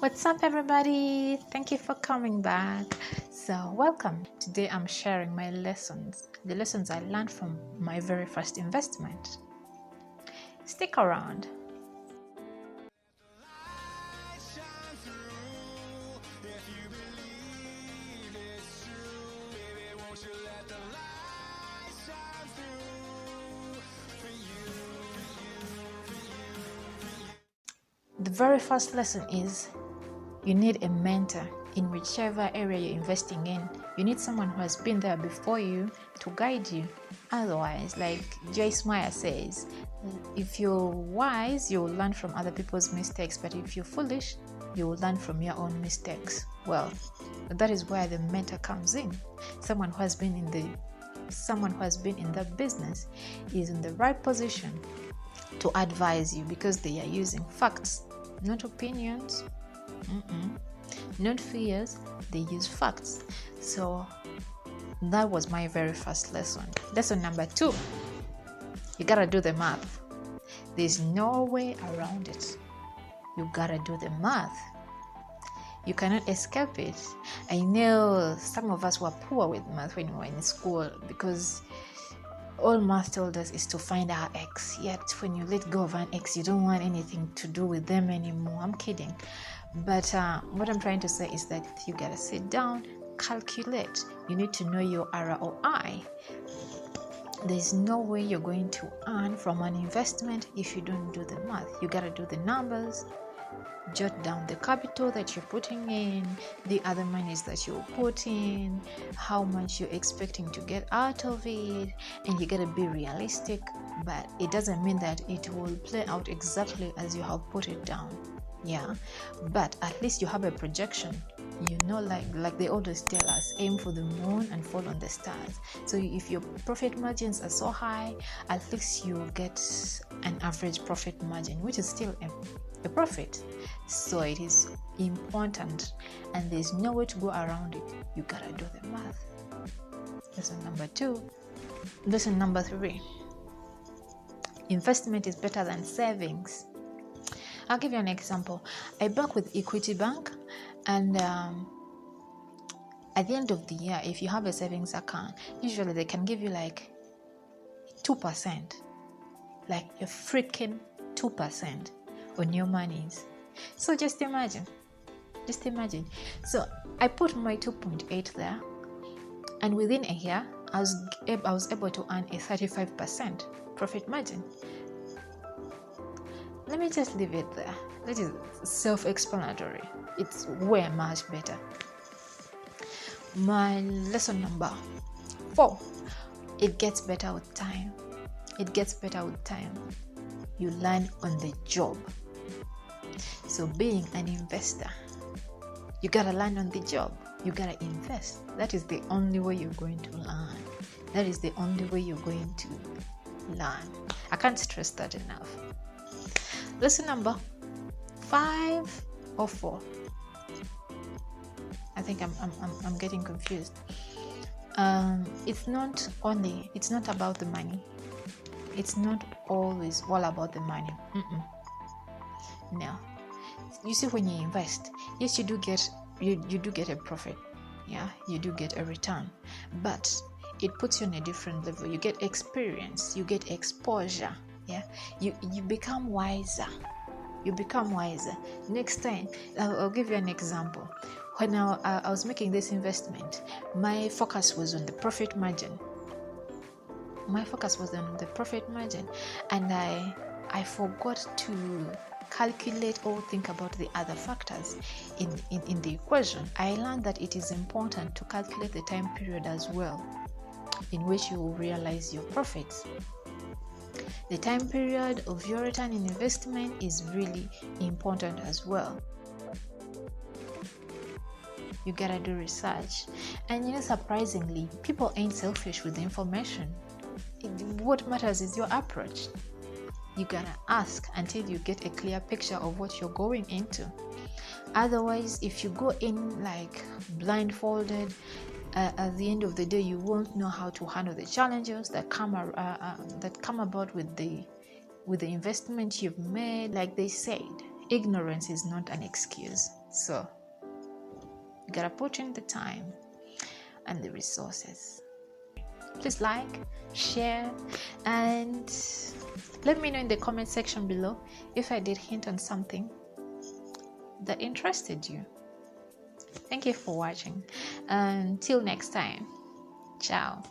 What's up, everybody? Thank you for coming back. So, welcome. Today, I'm sharing my lessons, the lessons I learned from my very first investment. Stick around. The very first lesson is you need a mentor in whichever area you're investing in. You need someone who has been there before you to guide you. Otherwise, like Joyce Meyer says, if you're wise, you'll learn from other people's mistakes, but if you're foolish, you will learn from your own mistakes. Well, that is where the mentor comes in. Someone who has been in the business is in the right position to advise you because they are using facts, not opinions, not fears. They use facts. So that was my very first lesson. Lesson number 2, you gotta do the math. There's no way around it. You gotta do the math. You cannot escape it. I know some of us were poor with math when we were in school because all math told us is to find our x. Yet when you let go of an x, you don't want anything to do with them anymore. I'm kidding. But what I'm trying to say is that you gotta sit down, calculate. You need to know your ROI. There's no way you're going to earn from an investment if you don't do the math. You gotta do the numbers, jot down the capital that you're putting in, the other monies that you'll put in, how much you're expecting to get out of it, and you gotta be realistic. But it doesn't mean that it will play out exactly as you have put it down. Yeah, but at least you have a projection. You know, like they always tell us, aim for the moon and fall on the stars. So if your profit margins are so high, at least you get an average profit margin, which is still a profit. So it is important, and there's no way to go around it. You gotta do the math. Lesson number 2. Lesson number 3, investment is better than savings. I'll give you an example. I work with Equity Bank, and at the end of the year, if you have a savings account, usually they can give you like 2%, like a freaking 2% on your monies. So just imagine. So I put my 2.8 there, and within a year, I was able to earn a 35% profit margin. Let me just leave it there. That is self-explanatory. It's way much better. My lesson number 4, it gets better with time. You learn on the job. So being an investor, you gotta learn on the job. You gotta invest. That is the only way you're going to learn. I can't stress that enough. Lesson number 5 or 4. I think I'm getting confused. It's not about the money. It's not always all about the money. No. You see, when you invest, yes, you do get a profit. Yeah, you do get a return, but it puts you on a different level. You get experience. You get exposure. Yeah, you become wiser. Next time, I'll give you an example. When I was making this investment, my focus was on the profit margin. And I forgot to calculate or think about the other factors in the equation. I learned that it is important to calculate the time period as well, in which you will realize your profits. The time period of your return in investment is really important as well. You gotta do research. And surprisingly, people ain't selfish with the information. What matters is your approach. You gotta ask until you get a clear picture of what you're going into. Otherwise, if you go in like blindfolded, at the end of the day, you won't know how to handle the challenges that come about with the investment you've made. Like they said, ignorance is not an excuse. So you gotta put in the time and the resources. Please like, share, and let me know in the comment section below if I did hint on something that interested you. Thank you for watching. Until next time, ciao.